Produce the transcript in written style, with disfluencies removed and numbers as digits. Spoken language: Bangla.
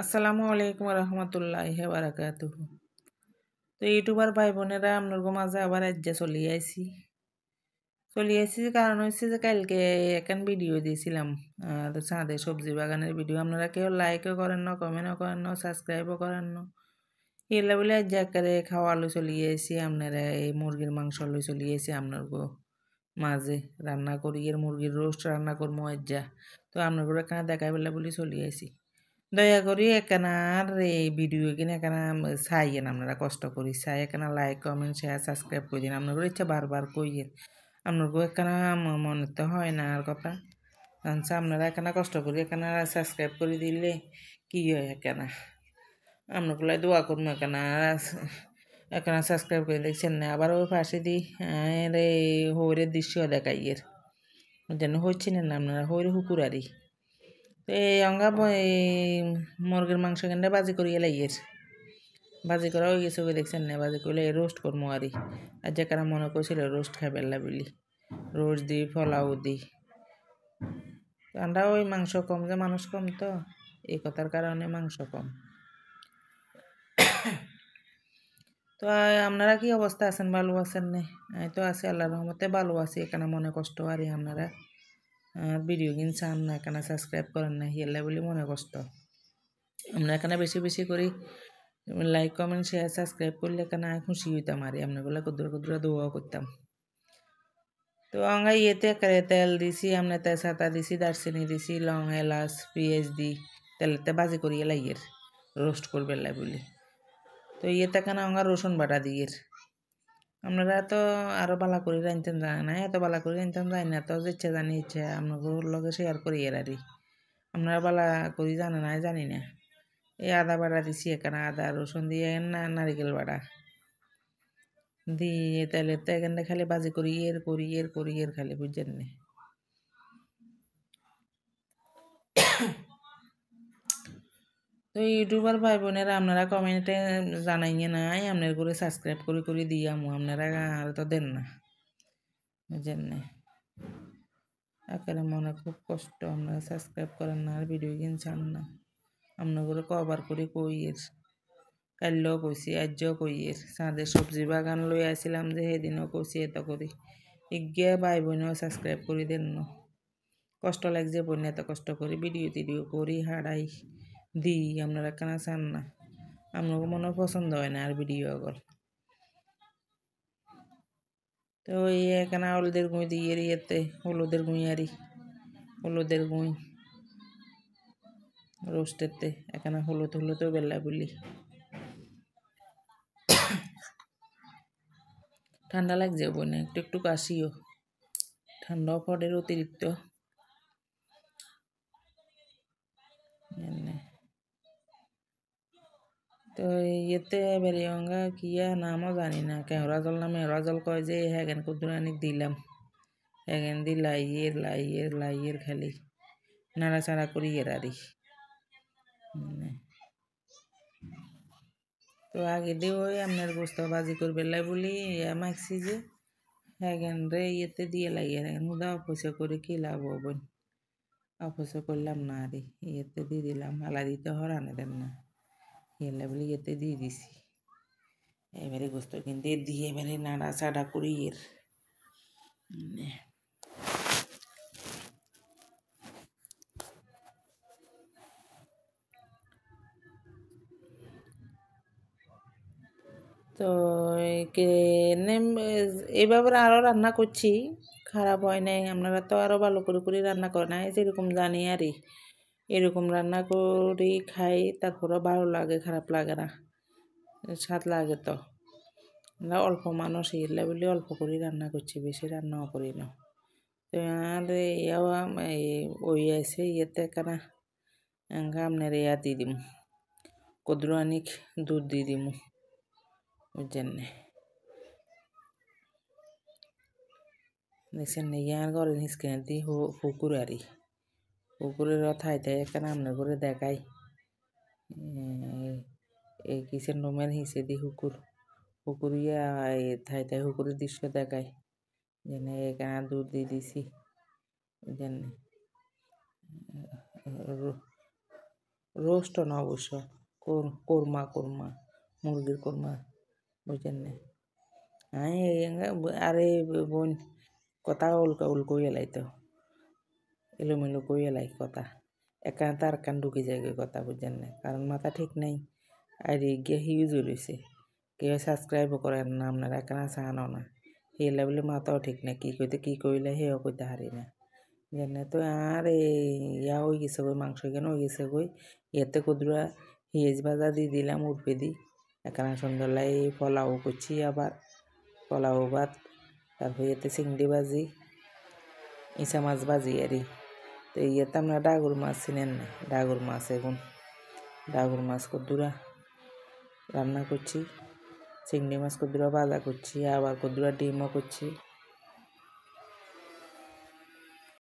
আসসালামু আলাইকুম রহমতুল্লাহি বারাকাতুহু। তো ইউটিউবার ভাই বোনেরা আপনার মাঝে আবার আজ্জা চলে আইছি কারণ হচ্ছে যে কালকে এখন ভিডিও দিয়েছিলাম আর ছাদে সবজি বাগানের ভিডিও। আপনারা কেউ লাইকও করেন না, কমেন্টও করেন না, সাবস্ক্রাইবও করেন না। এগুলা বলে আজ্জা একেবারে খাওয়া লই চলিয়েছি, আপনারা এই মুরগির মাংস লই চলিয়েছি আপনার মাঝে রান্না করি, এর মুরগির রোস্ট রান্না করবো আজ্জা। তো আপনার এখানে দেখাই বেলা বলে চলিয়েছি। দয়া করি একখানার এই ভিডিও কিনে একখানা চাইয়েন, আপনারা কষ্ট করি চাই একখানা লাইক কমেন্ট শেয়ার সাবস্ক্রাইব করে দিন। আপনার ইচ্ছা বারবার কইয়েন, আপনার একখানা মনে তো হয় না আর কথা জানছে। আপনারা একখানা কষ্ট করি একখানা সাবস্ক্রাইব করে দিলে কি হয়, একখানা আপনাগুলো দোয়া করবো একখানা একখানা সাবস্ক্রাইব করে দেখছেন না। আবার ওই পাশে দিই এই হৌরের দৃশ্য দেখাইয়ের যেন হচ্ছেন না আপনারা হৌরে হুকুরারি। তো এই অঙ্গা এই মুরগির মাংস কেন বাজি করিয়ে লাগিয়ের, বাজি করা হয়ে গেছে, ওই দেখছেন না বাজি করলে রোস্ট করবো আর যে কারা মনে করছিল রোস্ট খাইবেলা বলি রোস্ট দিই ফলাও দিই। আমরা ওই মাংস কম, যে মানুষ কম তো এই কথার কারণে মাংস কম। তো আপনারা কি অবস্থা আছেন, ভালো আছেন না? আমি তো আছি আল্লাহর রহমতে ভালো আছি। এখানে মনে কষ্ট আর আপনারা ভিডিও কিন চান না, এখানে সাবস্ক্রাইব করেন না, হিয়াল্লা বলে মনে কষ্ট। আমরা এখানে বেশি বেশি করি লাইক কমেন্ট শেয়ার সাবস্ক্রাইব করলে এখানে খুশি হইতাম আর আপনাগুলো ক্ষুদ্র ক্ষুদ্র দোয়া করতাম। তো আমরা ইয়েতে তেল দিছি, আমরা তেজপাতা দিছি, দারচিনি দিছি, লং এলাচ পেঁয়াজ দি তেলেতে বাজি করিয়ে লাগিয়ের রোস্ট করবে বলি। তো ইয়েতে কেন আমরা রসুন বাটা দিয়ের। আপনারা তো আরও বালা করে রাঁধতেন জানে না, এত বালা করে রাঁধতাম জানি না, তো ইচ্ছা জানি ইচ্ছা আপনাদের লগে শেয়ার করি এর আরই। আপনারা বালা করি জানে না জানি না। এই আদা বাটা দিছি, এখানে আদা রসুন দিয়ে নারিকেল বাটা দিয়ে তেলেতে এখানে খালি বাজি করি এর খালি বুঝছেন না। তো ইউটিউবার ভাই বোনেরা আপনারা কমেন্টে জানাইয়ে নাই আপনার করে সাবস্ক্রাইব করে দিয়ামু, আপনারা আর তো দেন না বুঝছেন না। একেবারে মনে খুব কষ্ট, আপনারা সাবস্ক্রাইব করেন না আর ভিডিও কিনছেন না। আপনার করে কবার করে কইয়ের, কাল্যও কইছি আজও কইয়ের। ছাদে সবজি বাগান লই আসছিলাম যে সেদিনও কইছি এত করি ইগিয়া ভাই বোনেও সাবস্ক্রাইব করে দেন না। কষ্ট লাগছে বোন, এত কষ্ট করি ভিডিও টিডিও করি হারাই দিই, আপনারা কেন চান না? আপনাকে মনে পছন্দ হয় না আর ভিডিও আগল। তো এই এখানে হলুদের গুঁই দিয়ে ইয়েতে হলুদের গুঁই আরি হলুদের গুঁই রোস্টেতে এখানে হলুদও বেলা বলি। ঠান্ডা লাগছে বোন, একটু একটু কাশিও, ঠান্ডাও পড়ে অতিরিক্ত। তো ইয়েতে বেরিয়ঙ্গা কিয়া নামও জানি না, কেহরা জল না মেহরা জল কয় যে হ্যাগেন কুদুরানিক দিলাম, হ্যাগেন দি লাইয়ের খালি নাড়াচাড়া করি এরারি। তো আগে দিয়ে ওই আপনার গোস্ত বাজি করবে বলি মাখছি যে হ্যাগেন রে ইয়েতে দিয়ে লাগিয়ে হুদা অপয়সা করে কি লাভ হবেন, অপয়সা করলাম না আরে ইয়েতে দিয়ে দিলাম, আলা দিতে হরানে দেন না হেলা বলে ইয়েতে দিয়ে দিছি। এবারে গোস্ত কিনতে দিয়ে এবারে নাড়াচাড়া করি এর। তো এইভাবে আরও রান্না করছি, খারাপ হয় নাই। আপনারা তো আরও ভালো করে রান্না করে নাই যেরকম জানি আরই এরকম রান্না করি খাই, তারপরে ভালো লাগে খারাপ লাগে না, স্বাদ লাগে। তো আমরা অল্প মানুষ এগুলা বলে অল্প করে রান্না করছি, বেশি রান্নাও করি না। তো আর ইয়াও ওই আছে ইয়েতে কেনা আপনার ইয়া দিয়ে দিম কদ্রুয়ানিক দুধ দিয়ে দিম বুঝছেন না। দেখছেন না ইয়ার ঘরে স্ক্যান দিয়ে পুকুর আরি পুকুরের থাইতে এখানে আপনার করে দেখাই এই কিচেন রুমের হিসে দি পুকুর ইয়া থাইতে পুকুরের দৃশ্য দেখায় যেন এখানে দুধ দিয়ে দিছি যেন রোস্ট না অবশ্য কোরমা কোরমা মুরগির কোরমা বুঝছেন না আমি আরে বোন কথা উল্টো এলাই তো এলোমেলো কই এলাই কথা একান তার কান ঢুকে যায় কথা বুঝছেন না কারণ মাথা ঠিক নাই আর গিয়ে হিউজ রয়েছে কেউ সাবস্ক্রাইবও করেন না আপনারা একান চাহানো না সেই লেভেলে মাথাও ঠিক নাই কী কইতে কী কইলে সেও কইতে হারি না জানে তো আর ইয়া হয়ে গেছে গই মাংস কেন হয়ে গেছে গই ইয়াতে কুদরা হিয়েজ ভাজা দিয়ে দিলাম উঠবে দি এখানে সন্ধ্যাবেলায় পোলাও করছি আবার পোলাও ভাত তারপর ইয়েতে চিংড়ি ভাজি ইঁচা মাছ ভাজি আরই তো ইয়েতে আমরা ডাগুর মাছ চিনেন না ডাগুর মাছ এখন ডাগুর মাছ কদ্দুরা রান্না করছি চিংড়ি মাছ কদ্দুরা ভাজা করছি আবার কদ্দুরা ডিমও করছি